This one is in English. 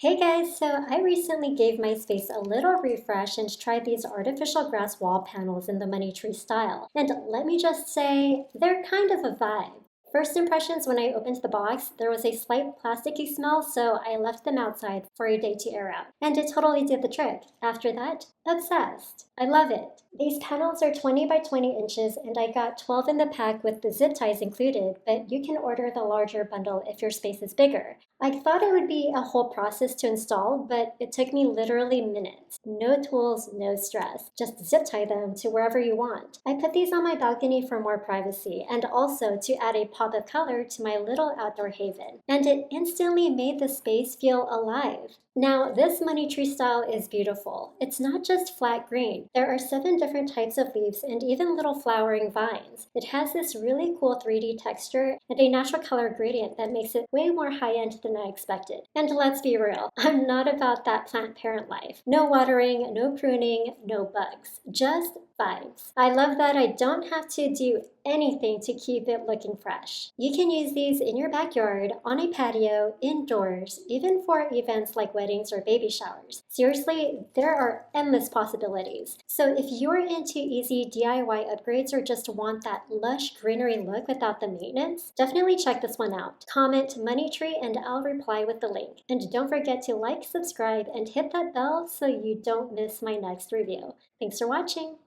Hey guys, so I recently gave my space a little refresh and tried these artificial grass wall panels in the money tree style. And let me just say, they're kind of a vibe. First impressions when I opened the box, there was a slight plasticky smell, so I left them outside for a day to air out. And it totally did the trick. After that, obsessed. I love it. These panels are 20 by 20 inches and I got 12 in the pack with the zip ties included, but you can order the larger bundle if your space is bigger. I thought it would be a whole process to install, but it took me literally minutes. No tools, no stress. Just zip tie them to wherever you want. I put these on my balcony for more privacy and also to add a pop of color to my little outdoor haven. And it instantly made the space feel alive. Now, this money tree style is beautiful. It's not just flat green. There are 7 different types of leaves and even little flowering vines. It has this really cool 3D texture and a natural color gradient that makes it way more high-end than I expected. And let's be real, I'm not about that plant parent life. No watering, no pruning, no bugs. Just vibes. I love that I don't have to do anything to keep it looking fresh. You can use these in your backyard, on a patio, indoors, even for events like weddings or baby showers. Seriously, there are endless possibilities. So if you're into easy DIY upgrades or just want that lush greenery look without the maintenance, definitely check this one out. Comment money tree and I'll reply with the link. And don't forget to like, subscribe, and hit that bell so you don't miss my next review. Thanks for watching.